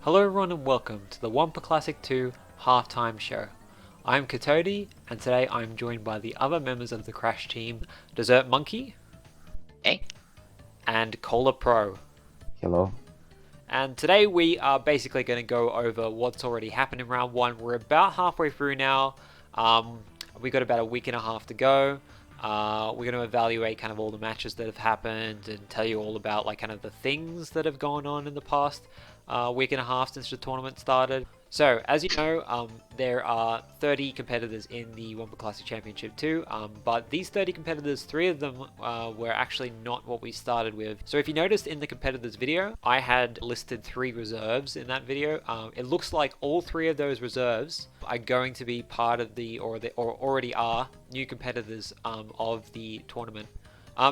Hello everyone and welcome to the Wumpa Classic 2 halftime show. I'm Katodi and today I'm joined by the other members of the Crash team, Dessert Monkey Hey. and Cola Pro. Hello. And today we are basically going to go over what's already happened in round 1. We're about halfway through now. We got about a week and a half to go. We're going to evaluate kind of all the matches that have happened and tell you all about like kind of the things that have gone on in the past week and a half since the tournament started. So, as you know, there are 30 competitors in the Wumpa Classic Championship 2, but these 30 competitors, 3 of them were actually not what we started with. So if you noticed in the competitors video, I had listed 3 reserves in that video. It looks like all 3 of those reserves are going to be part of or already are new competitors of the tournament.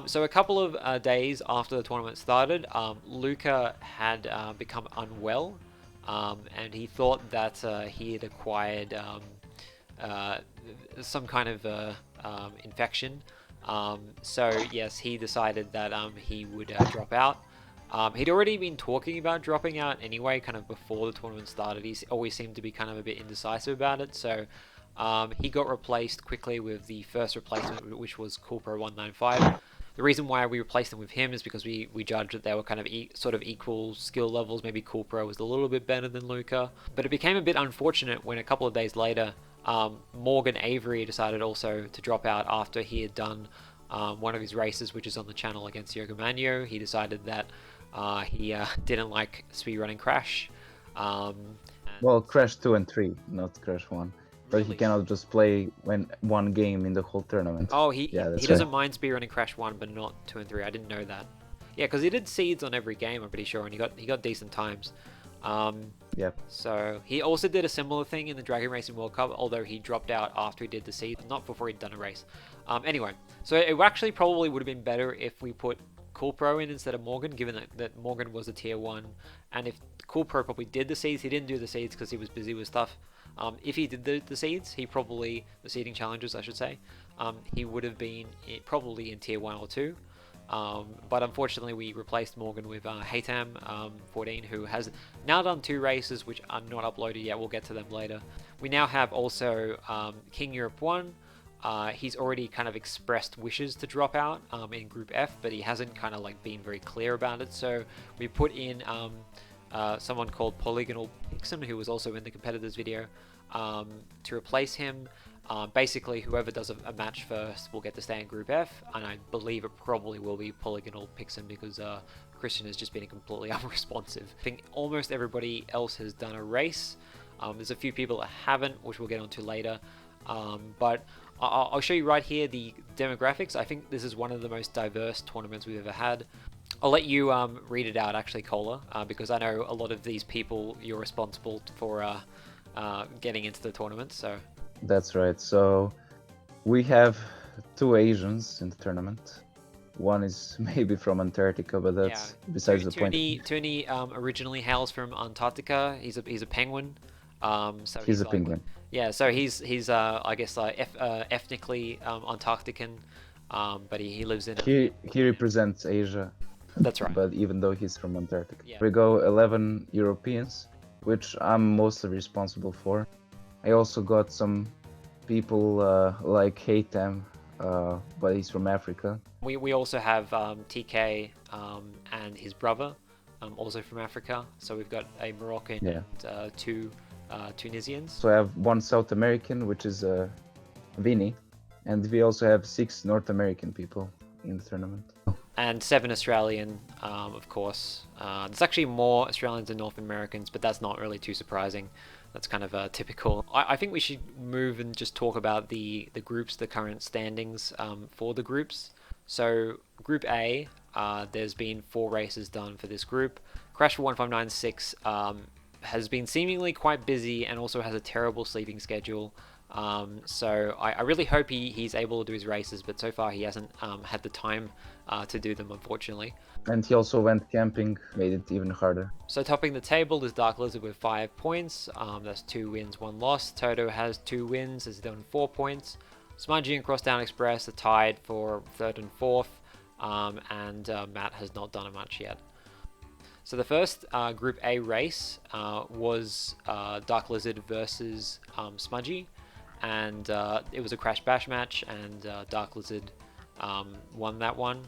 So a couple of days after the tournament started, Luca had become unwell. And he thought that he had acquired some kind of infection. So yes, he decided that he would drop out. He'd already been talking about dropping out anyway, kind of before the tournament started. He always seemed to be kind of a bit indecisive about it. So he got replaced quickly with the first replacement, which was Coolpro 195. The reason why we replaced them with him is because we judged that they were kind of sort of equal skill levels. Maybe Coolpro was a little bit better than Luca. But it became a bit unfortunate when a couple of days later, Morgan Avery decided also to drop out after he had done one of his races, which is on the channel against Yoga Manyo. He decided that he didn't like speedrunning Crash. Well, Crash 2 and 3, not Crash 1. But he cannot just play one game in the whole tournament. Oh, he that's doesn't right. mind speedrunning Crash 1, but not 2 and 3. I didn't know that. Yeah, because he did seeds on every game, I'm pretty sure, and he got decent times. Yep. So he also did a similar thing in the Dragon Racing World Cup, although he dropped out after he did the seed, not before he'd done a race. Anyway, so it actually probably would have been better if we put Coolpro in instead of Morgan, given that Morgan was a tier 1, and if Coolpro probably did the seeds, he didn't do the seeds because he was busy with stuff. If he did the seeds, the seeding challenges, I should say, he would have been probably in tier 1 or 2. But unfortunately, we replaced Morgan with Haytam 14, who has now done 2 races, which are not uploaded yet. We'll get to them later. We now have also King Europe 1. He's already kind of expressed wishes to drop out in Group F, but he hasn't kind of like been very clear about it. So we put in someone called Polygonal Pixum, who was also in the competitors video, to replace him. Basically, whoever does a match first will get to stay in Group F, and I believe it probably will be Polygonal Pixum because Christian has just been completely unresponsive. I think almost everybody else has done a race. There's a few people that haven't, which we'll get onto later. But I'll show you right here the demographics. I think this is one of the most diverse tournaments we've ever had. I'll let you read it out, actually, Cola, because I know a lot of these people you're responsible for getting into the tournament. So That's right. So we have 2 Asians in the tournament. One is maybe from Antarctica, but that's besides the point. Tuni originally hails from Antarctica. He's a penguin. So He's a like, penguin. Yeah, so he's I guess ethnically Antarctican, but he lives in. He represents Asia. That's right. But even though he's from Antarctica. Yeah. We go 11 Europeans, which I'm mostly responsible for. I also got some people like Haytam, but he's from Africa. We also have TK and his brother, also from Africa. So we've got a Moroccan and 2 Tunisians. So I have 1 South American, which is Vinny, and we also have 6 North American people in the tournament. And 7 Australian, of course. There's actually more Australians than North Americans, but that's not really too surprising. That's kind of typical. I think we should move and just talk about the groups, the current standings for the groups. So Group A, there's been 4 races done for this group. Crash 1596 has been seemingly quite busy and also has a terrible sleeping schedule. So I really hope he's able to do his races, but so far he hasn't had the time to do them, unfortunately. And he also went camping, made it even harder. So topping the table is Dark Lizard with 5 points. That's 2 wins, 1 loss. Toto has 2 wins, has done 4 points. Smudgy and Crosstown Express are tied for 3rd and 4th, and Matt has not done much yet. So the first Group A race was Dark Lizard versus Smudgy, and it was a Crash Bash match, and Dark Lizard won that one.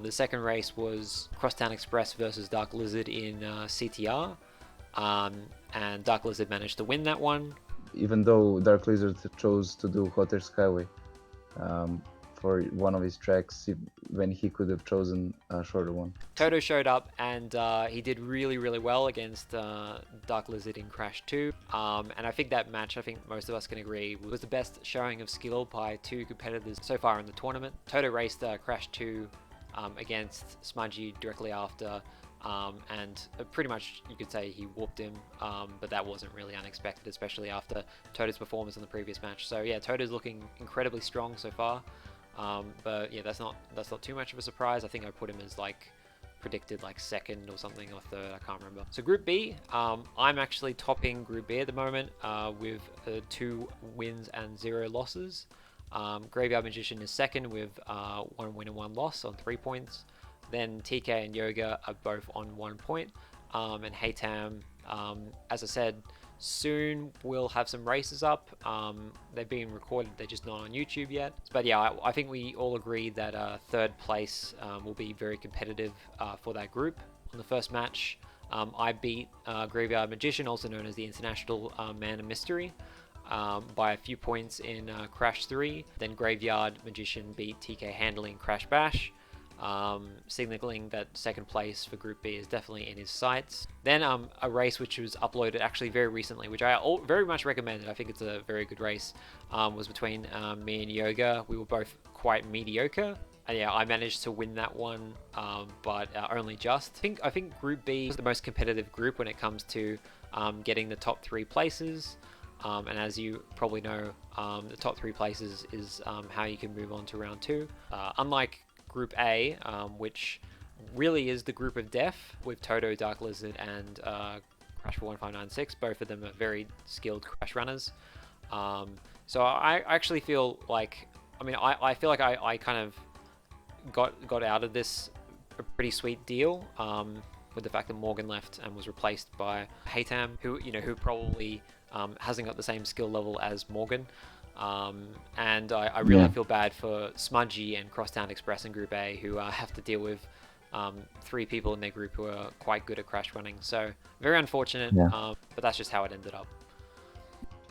The second race was Crosstown Express versus Dark Lizard in CTR, and Dark Lizard managed to win that one. Even though Dark Lizard chose to do Hotter Skyway for one of his tracks when he could have chosen a shorter one. Toto showed up and he did really, really well against Dark Lizard in Crash 2. And I think that match, I think most of us can agree, was the best showing of skill by two competitors so far in the tournament. Toto raced Crash 2 against Smudgy directly after, and pretty much you could say he whooped him, but that wasn't really unexpected, especially after Toto's performance in the previous match. So yeah, Toto's looking incredibly strong so far. But yeah, that's not too much of a surprise. I think I put him as like predicted like second or something, or third, I can't remember. So Group B, I'm actually topping Group B at the moment with 2 wins and 0 losses. Graveyard Magician is second with 1 win and 1 loss on 3 points. Then TK and Yoga are both on 1 point. And Haytam, as I said, soon we'll have some races up. They're being recorded, they're just not on YouTube yet. But yeah, I think we all agree that third place will be very competitive for that group. On the first match, I beat Graveyard Magician, also known as the International Man of Mystery, by a few points in Crash 3. Then Graveyard Magician beat TK Handley in Crash Bash, signaling that second place for Group B is definitely in his sights. Then a race which was uploaded actually very recently, which I very much recommended, I think it's a very good race, was between me and Yoga. We were both quite mediocre. And yeah, I managed to win that one, but only just. I think Group B is the most competitive group when it comes to getting the top 3 places. And as you probably know, the top 3 places is how you can move on to round 2. Unlike Group A, which really is the group of death with Toto, Dark Lizard, and Crash 41596. Both of them are very skilled Crash runners. So I actually feel like, I feel like I kind of got out of this a pretty sweet deal with the fact that Morgan left and was replaced by Haytam, who probably hasn't got the same skill level as Morgan. And I really feel bad for Smudgy and Crosstown Express in Group A, who have to deal with 3 people in their group who are quite good at crash running. So very unfortunate, but that's just how it ended up.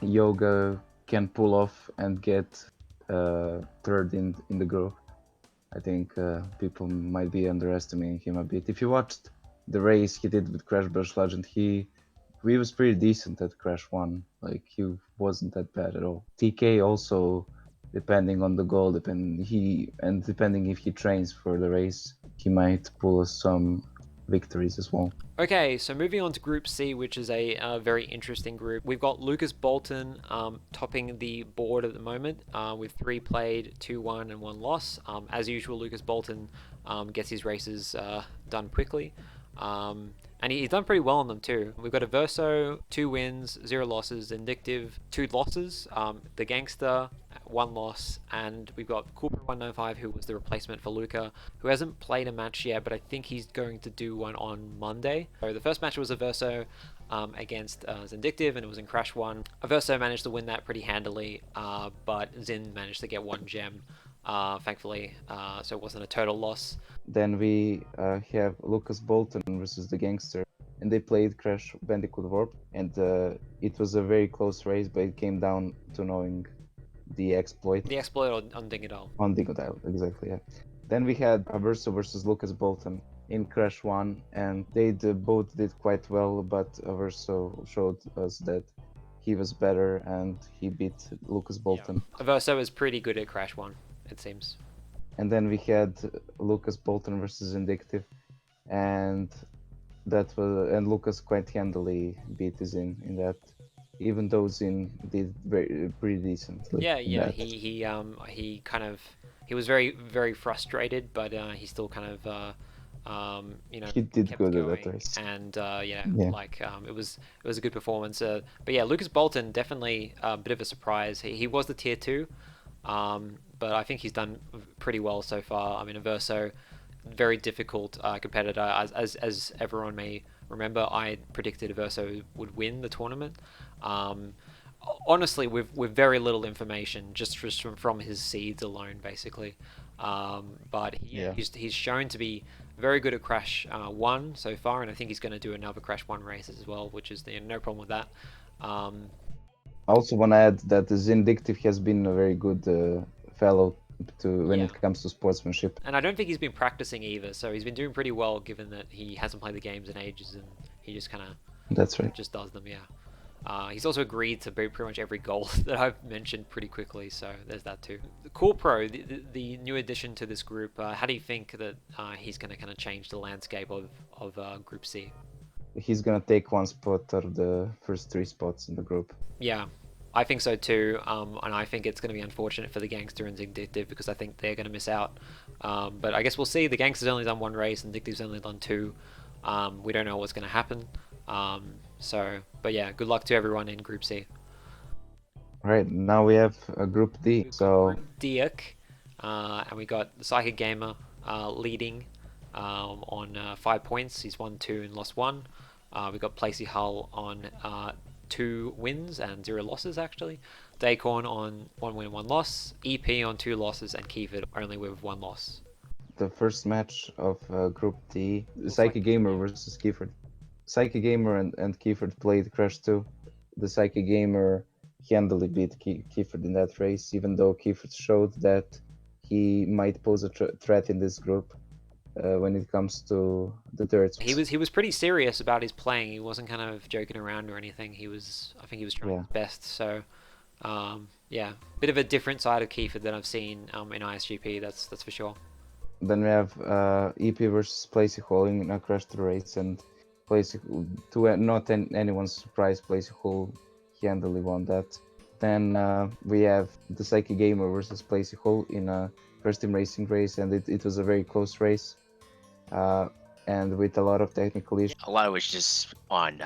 Yoga can pull off and get third in the group. I think people might be underestimating him a bit. If you watched the race he did with Crash Bash Legend, he was pretty decent at Crash 1. Like, he wasn't that bad at all. TK also, depending on the goal, depending if he trains for the race, he might pull us some victories as well. Okay, so moving on to Group C, which is a very interesting group. We've got Lucas Bolton topping the board at the moment with 3 played, 2 won, and 1 loss. As usual, Lucas Bolton gets his races done quickly. And he's done pretty well on them too. We've got a Verso, 2 wins, 0 losses, Vindictive, 2 losses, the Gangster, 1 loss, and we've got Cooper195, who was the replacement for Luca, who hasn't played a match yet, but I think he's going to do one on Monday. So the first match was a Verso against Vindictive, and it was in Crash 1. Verso managed to win that pretty handily, but Zin managed to get 1 gem, thankfully, so it wasn't a total loss. Then we have Lucas Bolton versus the Gangster, and they played Crash Bandicoot Warp, and it was a very close race, but it came down to knowing the exploit. The exploit on Dingodile. On Dingodile, exactly, yeah. Then we had Averso versus Lucas Bolton in Crash 1, and they both did quite well, but Averso showed us that he was better, and he beat Lucas Bolton. Yeah. Averso is pretty good at Crash 1, it seems. And then we had Lucas Bolton versus Vindictive, and Lucas quite handily beat Zin in that, even though Zin did pretty decently. Yeah. He was very, very frustrated, but he still kind of he did kept good going, at that race. And it was a good performance. But yeah, Lucas Bolton definitely a bit of a surprise. He was the tier 2. But I think he's done pretty well so far. I mean, Averso very difficult competitor. As everyone may remember, I predicted Verso would win the tournament. Um, Honestly, with very little information, just from his seeds alone, basically. But Yeah. he's shown to be very good at Crash 1 so far, and I think he's going to do another Crash 1 races as well, which is no problem with that. I also want to add that Zindictive has been a very good fellow to when Yeah. it comes to sportsmanship. And I don't think he's been practicing either, so he's been doing pretty well given that he hasn't played the games in ages and he just kind of That's right. just does them, yeah. He's also agreed to pretty much every goal that I've mentioned pretty quickly, so there's that too. The Cool Pro, the new addition to this group, how do you think that he's going to kind of change the landscape of Group C? He's gonna take one spot out of the first 3 spots in the group. Yeah, I think so too, and I think it's going to be unfortunate for the Gangster and Zigdictive because I think they're going to miss out. But I guess we'll see. The Gangster's only done 1 race and Dictive's only done 2. We don't know what's going to happen. But yeah, good luck to everyone in Group C. Right, now we have a Group D. So Diak, and we got the Psychic Gamer leading on 5 points. He's won 2 and lost 1. We got Placey Hull on 2 wins and 0 losses actually. Dacorn on 1 win, 1 loss. EP on 2 losses, and Kiefer only with 1 loss. the first match of Group D, Psychic Gamer versus Kiefer. Psychic Gamer and Kiefer played Crash 2. The Psychic Gamer handily beat Kiefer in that race, even though Kiefer showed that he might pose a threat in this group when it comes to the thirds. He was pretty serious about his playing. He wasn't kind of joking around or anything. I think he was trying his best. So, yeah, bit of a different side of Kiefer than I've seen in ISGP. That's for sure. Then we have EP versus Placey Hall in a Crash 2 race, and Placey, to not anyone's surprise, Placey Hall handily won that. Then we have the Psychic Gamer versus Placey Hall in a first team racing race, and it was a very close race, and with a lot of technical issues. A lot of it was just on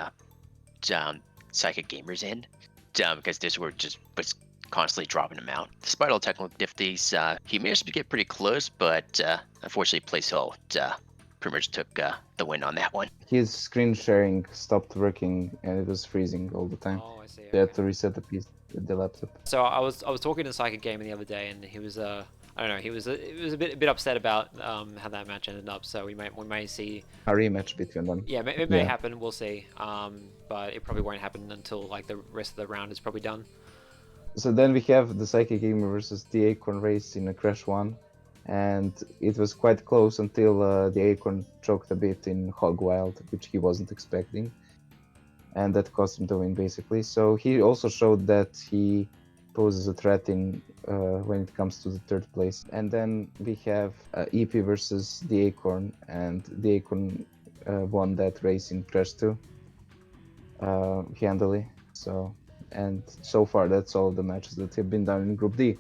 Psychic Gamer's end, because this were just was constantly dropping him out. Despite all technical difficulties, he managed to get pretty close, but unfortunately, Place Hall pretty much took the win on that one. His screen sharing stopped working, and it was freezing all the time. Oh, I see. They had to reset the laptop. So I was talking to Psychic Gamer the other day, and he was I don't know, he was a bit upset about how that match ended up. So we may see A rematch between them. Yeah, it may happen. We'll see. But it probably won't happen until like the rest of the round is probably done. So then we have the Psychic Gamer versus the Acorn race in a Crash 1, and it was quite close until the Acorn choked a bit in Hog Wild, which he wasn't expecting, and that cost him the win basically. So he also showed that he poses a threat in when it comes to the 3rd place. And then we have EP versus the Acorn, and the Acorn won that race in Crash 2 handily. And so far, that's all the matches that have been done in Group D.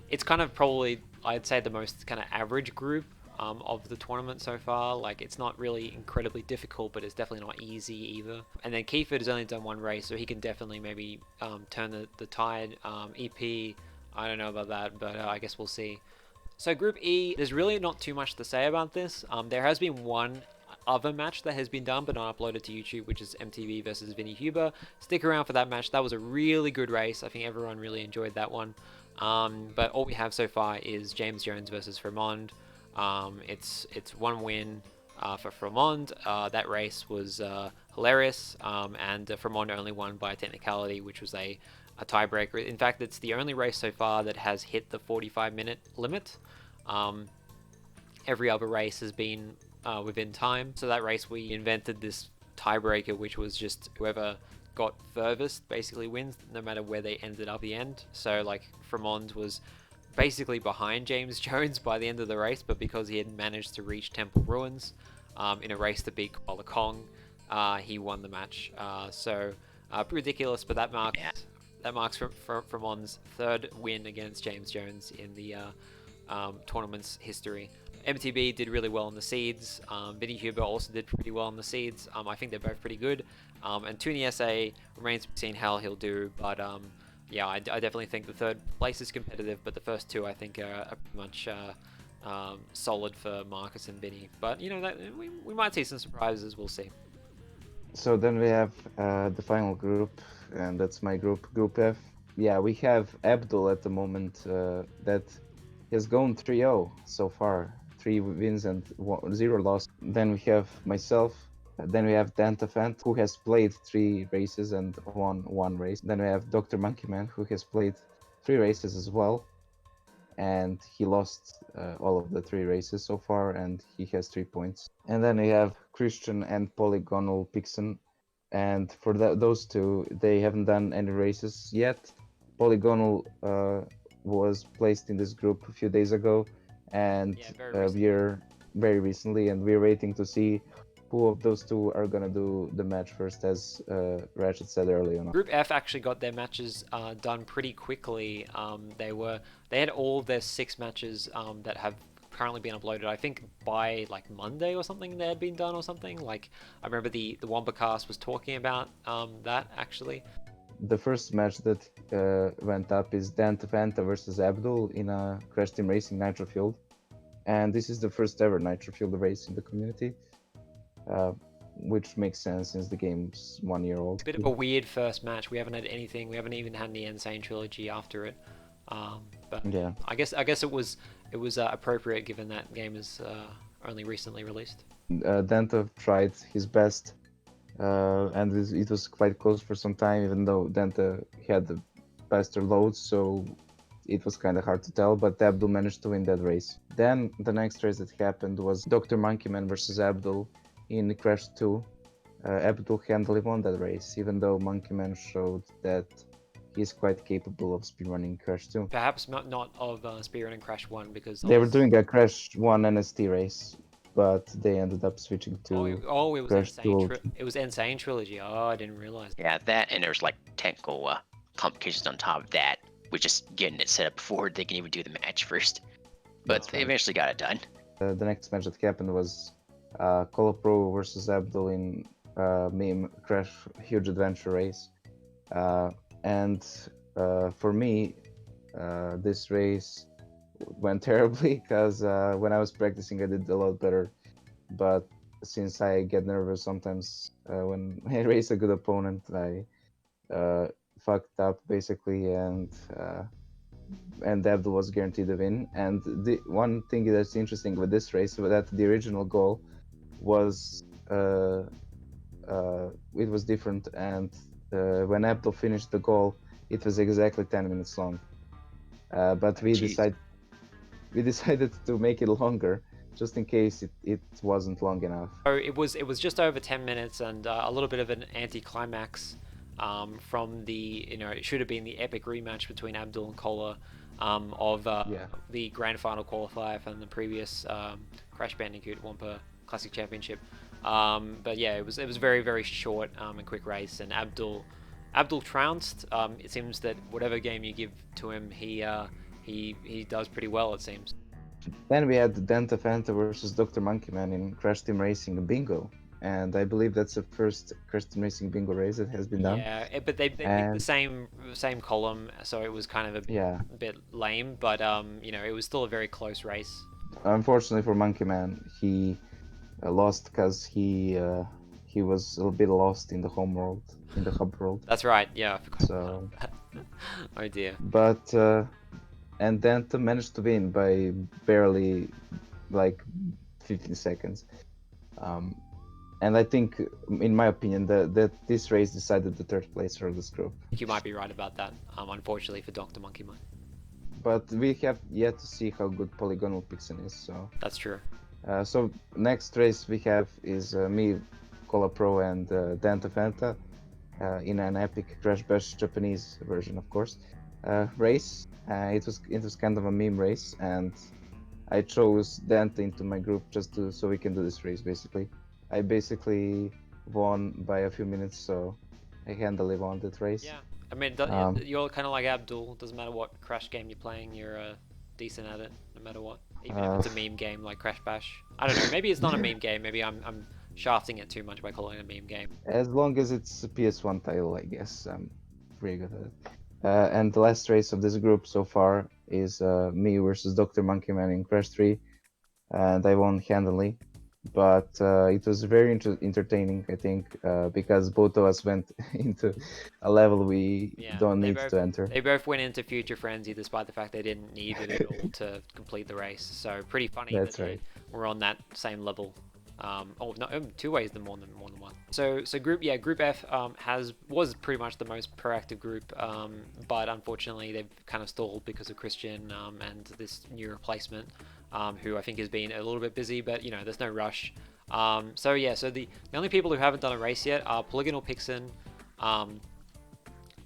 It's kind of probably, I'd say, the most kind of average group of the tournament so far. Like, it's not really incredibly difficult, but it's definitely not easy either. And then Kiefer has only done 1 race, so he can definitely maybe turn the tide. EP, I don't know about that, but I guess we'll see. So Group E, there's really not too much to say about this. There has been 1 other match that has been done but not uploaded to YouTube, which is MTV versus Vinny Huber. Stick around for that match. That was a really good race. I think everyone really enjoyed that one. But all we have so far is James Jones versus Fremond. It's 1 win for Fremond. That race was hilarious, and Fremond only won by technicality, which was a tiebreaker. In fact, it's the only race so far that has hit the 45-minute limit. Every other race has been within time. So that race, we invented this tiebreaker, which was just whoever got furthest basically wins, no matter where they ended up at the end. So like Fremond was basically behind James Jones by the end of the race, but because he had managed to reach Temple Ruins in a race to beat Koala Kong, he won the match. So pretty ridiculous, but that marks Fremond's 3rd win against James Jones in the tournament's history. MTB did really well in the seeds. Vinny Huber also did pretty well in the seeds. I think they're both pretty good. And Toonie SA remains to be seen how he'll do. But yeah, I definitely think the 3rd place is competitive, but the first 2 I think are pretty much solid for Marcus and Vinny. But you know that we might see some surprises. We'll see. So then we have the final group, and that's my group, Group F. Yeah, we have Abdul at the moment that has gone 3-0 so far, 3 wins and 0 loss. Then we have myself. Then we have Danta Fant, who has played 3 races and won 1 race. Then we have Dr. Monkeyman, who has played 3 races as well, and he lost all of the 3 races so far, and he has 3 points. And then we have Christian and Polygonal Pixen, and for those two, they haven't done any races yet. Polygonal was placed in this group a few days ago, and we're very recently, and we're waiting to see who of those two are gonna do the match first, as Ratchet said earlier on. Group F actually got their matches done pretty quickly. They had all their 6 matches that have currently been uploaded. I think by like Monday or something they had been done or something. Like I remember the Wumpa Cast was talking about that actually. The first match that went up is Danta Fanta versus Abdul in a Crash Team Racing Nitro Field, and this is the first ever Nitro Field race in the community, which makes sense since the game's 1 year old. A bit of a weird first match. We haven't had anything. We haven't even had the Insane Trilogy after it. But yeah, I guess it was appropriate given that game is only recently released. Danta tried his best. And it was quite close for some time, even though Danta had the faster loads, so it was kind of hard to tell, but Abdul managed to win that race. Then the next race that happened was Dr. Monkeyman versus Abdul in Crash 2. Abdul handily won that race, even though Monkeyman showed that he's quite capable of speedrunning Crash 2. Perhaps not of speedrunning Crash 1, because they were doing a Crash 1 NST race, but they ended up switching to it was Crash 2. It was Insane Trilogy. Oh, I didn't realize. Yeah, that, and there's like technical complications on top of that, with just getting it set up before they can even do the match first. But they eventually got it done. The next match that happened was Colo Pro versus Abdul in Meme Crash Huge Adventure Race. And for me, this race went terribly, because when I was practicing I did a lot better, but since I get nervous sometimes when I race a good opponent, I fucked up basically, and Abdul was guaranteed the win. And the one thing that's interesting with this race was that the original goal was it was different, and when Abdul finished the goal, it was exactly 10 minutes long, but we decided to make it longer, just in case it wasn't long enough. So it was just over 10 minutes, and a little bit of an anticlimax from the, it should have been the epic rematch between Abdul and Kola of the grand final qualifier from the previous Crash Bandicoot Wumpa Classic Championship. But yeah, it was very, very short and quick race, and Abdul trounced. It seems that whatever game you give to him, he does pretty well, it seems. Then we had Danta Fanta versus Dr. Monkeyman in Crash Team Racing Bingo, and I believe that's the first Crash Team Racing Bingo race that has been done. Yeah, but they picked the same column, so it was kind of a bit lame, but it was still a very close race. Unfortunately for Monkeyman, he lost because he was a little bit lost in the home world, in the hub world. That's right, yeah, I forgot. So, oh dear. But and Danta managed to win by barely like 15 seconds. And I think, in my opinion, that this race decided the third place for this group. I think you might be right about that, unfortunately for Dr. Monkeyman. But we have yet to see how good Polygonal Pixen is, so... That's true. So next race we have is me, Cola Pro, and Danta Fanta in an epic Crash Bash Japanese version, of course, race. It was kind of a meme race, and I chose Danta into my group just so we can do this race. Basically, I basically won by a few minutes, so I handily won that race. Yeah, I mean, you're kind of like Abdul. Doesn't matter what Crash game you're playing, you're decent at it, no matter what. Even if it's a meme game like Crash Bash. I don't know, maybe it's not a meme game, maybe I'm shafting it too much by calling it a meme game. As long as it's a PS1 title, I guess I'm pretty good at it. And the last race of this group so far is me versus Dr. Monkeyman in Crash 3. and I won handily. But it was very entertaining, I think, because both of us went into a level we Yeah, don't need to enter. they both went into Future Frenzy despite the fact they didn't need it at all to complete the race. So pretty funny that That's they right. were on that same level. Oh no, two ways more than one. So group F was pretty much the most proactive group, but unfortunately they've kind of stalled because of Christian and this new replacement, who I think has been a little bit busy, but you know there's no rush. So the only people who haven't done a race yet are Polygonal Pixen,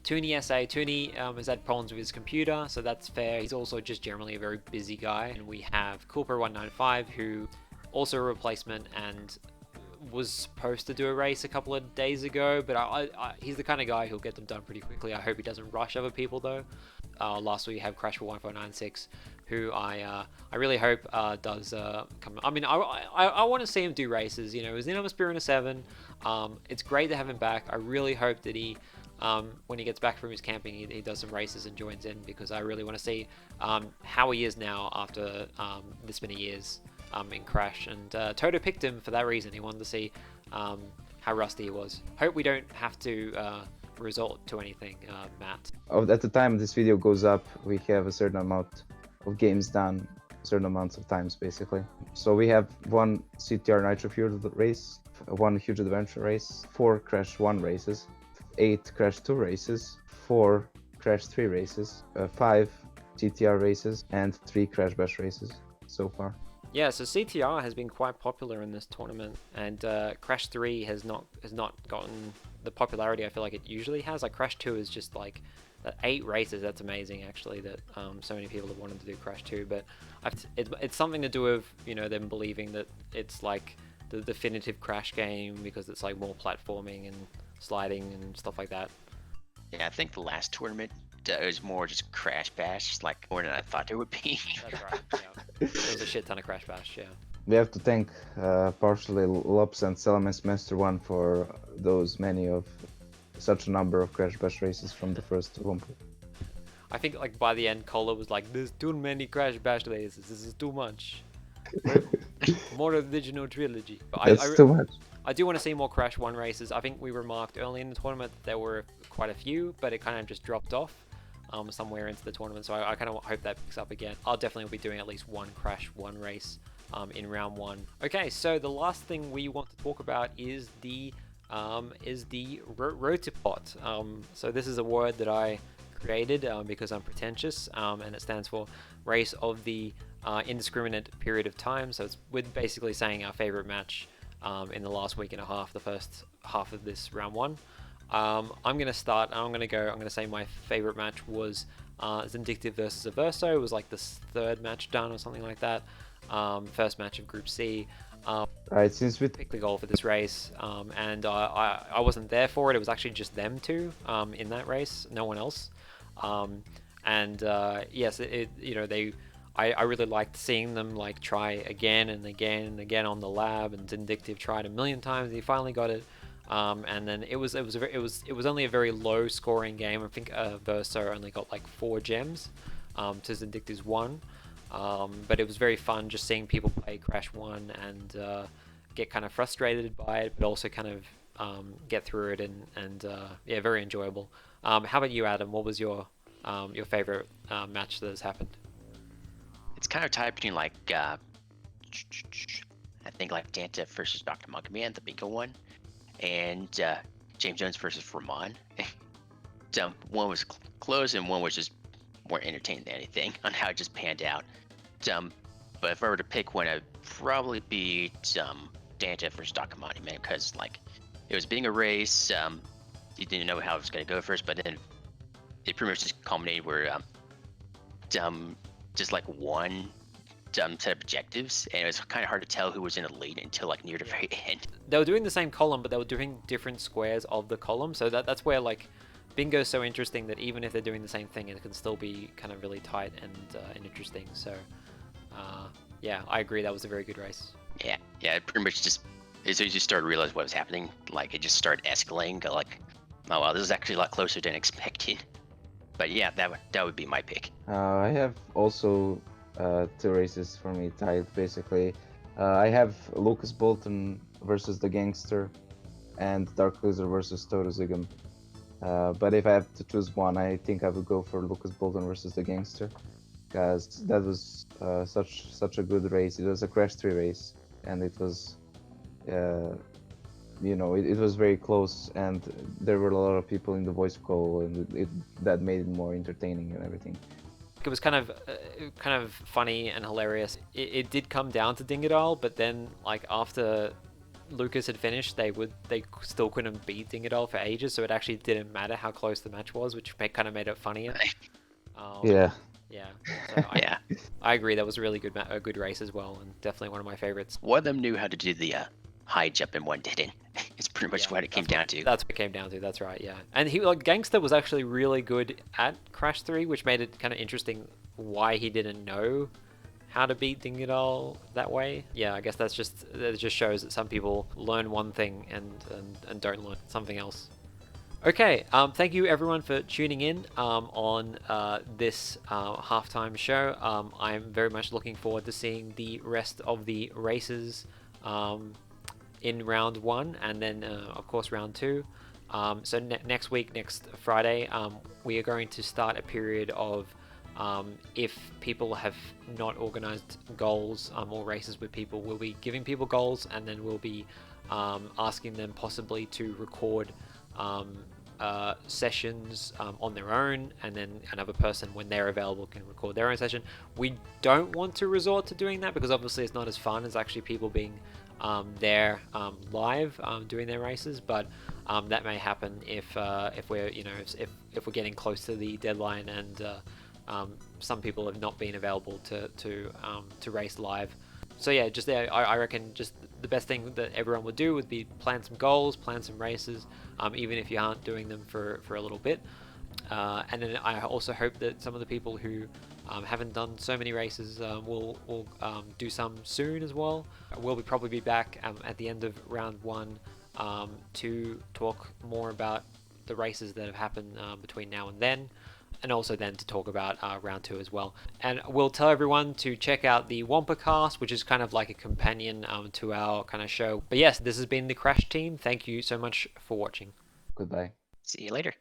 Toonie SA. Toonie has had problems with his computer, so that's fair. He's also just generally a very busy guy. And we have Coolpro195, who also a replacement and was supposed to do a race a couple of days ago, but he's the kind of guy who'll get them done pretty quickly. I hope he doesn't rush other people though. Last week we have Crash for 1496, who I really hope does come. I mean, I want to see him do races. You know, he was in on a Spear in a 7. It's great to have him back. I really hope that he, when he gets back from his camping, he does some races and joins in, because I really want to see how he is now after this many years in Crash. And Toto picked him for that reason. He wanted to see how rusty he was. Hope we don't have to resort to anything, Matt. At the time this video goes up, we have a certain amount of games done, certain amounts of times basically. So we have one CTR Nitro Fuel race, one Huge Adventure race, 4 Crash 1 races, 8 Crash 2 races, 4 Crash 3 races, 5 CTR races, and 3 Crash Bash races so far. Yeah, so CTR has been quite popular in this tournament, and Crash 3 has not gotten the popularity I feel like it usually has. Like Crash 2 is just like 8 races. That's amazing actually that so many people have wanted to do Crash 2, but it's something to do with, you know, them believing that it's like the definitive Crash game because it's like more platforming and sliding and stuff like that. Yeah, I think the last tournament it was more just Crash Bash, like more than I thought it would be. That's right. Yeah. There was a shit ton of Crash Bash. Yeah. We have to thank partially Lops and Salamence Master 1 for those many of such a number of Crash Bash races from the first Wumpa. I think like by the end, Cola was like, "There's too many Crash Bash races. This is too much. More original trilogy." But That's too much. I do want to see more Crash 1 races. I think we remarked early in the tournament that there were quite a few, but it kind of just dropped off somewhere into the tournament. So I kind of hope that picks up again. I'll definitely be doing at least one Crash 1 race in round 1. Okay, so the last thing we want to talk about is the ROTIPOT. So this is a word that I created because I'm pretentious, and it stands for Race of the Indiscriminate Period of Time. So we're basically saying our favorite match in the last week and a half, the first half of this round 1. I'm going to start. I'm going to say my favorite match was Zindictive versus Averso. It was like the third match done or something like that. First match of Group C. Right, since we Picked the goal for this race, and I wasn't there for it. It was actually just them two in that race, no one else. Yes, you know, I really liked seeing them like try again and again and again on the lab, and Vindictive tried a million times and he finally got it. And then it was only a very low scoring game. I think Verso only got like 4 gems to Vindictive's 1. But it was very fun just seeing people play Crash 1 and get kind of frustrated by it, but also kind of get through it and yeah, very enjoyable. How about you, Adam? What was your favorite match that has happened? It's kind of tied between like I think like Danta versus Dr. Monkman, the bingo one, and James Jones versus Ramon. One was close and one was just more entertaining than anything on how it just panned out. But if I were to pick one, I'd probably be Danta versus Dr. Monument, because like it was being a race. You didn't know how it was going to go first, but then it pretty much just culminated where just like one set of objectives, and it was kind of hard to tell who was in the lead until like near the very end. They were doing the same column, but they were doing different squares of the column, so that's where like bingo is so interesting, that even if they're doing the same thing, it can still be kind of really tight and interesting. So yeah, I agree, that was a very good race. Yeah, it pretty much just as soon as you started to realize what was happening, like it just started escalating. Like, oh wow, this is actually a lot closer than expected. But yeah, that would be my pick. I have also two races for me tied basically. I have Lucas Bolton versus the Gangster and Dark Loser versus Toto Zigam. But if I have to choose one, I think I would go for Lucas Bolton versus the Gangster, because that was such a good race. It was a Crash 3 race, and it was, it was very close, and there were a lot of people in the voice call, and that made it more entertaining and everything. It was kind of funny and hilarious. It did come down to Dingadal, but then like after Lucas had finished, they still couldn't beat Dingadal for ages, so it actually didn't matter how close the match was, which kind of made it funnier. Yeah. Yeah. So Yeah. I agree. That was a really a good race as well, and definitely one of my favorites. One of them knew how to do the high jump and one didn't. It's pretty much Yeah, what it came down to. That's what it came down to. That's right. Yeah. And Gangster was actually really good at Crash 3, which made it kind of interesting why he didn't know how to beat Dingadal that way. Yeah, I guess that just shows that some people learn one thing and don't learn something else. Okay, thank you everyone for tuning in on this halftime show. I'm very much looking forward to seeing the rest of the races in round 1 and then of course round 2. So next week, next Friday, we are going to start a period of if people have not organized goals or races with people, we'll be giving people goals, and then we'll be asking them possibly to record sessions on their own, and then another person, when they're available, can record their own session. We don't want to resort to doing that because obviously it's not as fun as actually people being there live doing their races, but that may happen if we're if we're getting close to the deadline and some people have not been available to race live. So yeah, I reckon just the best thing that everyone would do would be plan some goals, plan some races, even if you aren't doing them for a little bit. And then I also hope that some of the people who haven't done so many races will do some soon as well. We'll probably be back at the end of round 1 to talk more about the races that have happened between now and then, and also then to talk about round 2 as well. And we'll tell everyone to check out the Wumpa Cast, which is kind of like a companion to our kind of show. But yes, this has been the Crash team. Thank you so much for watching. Goodbye. See you later.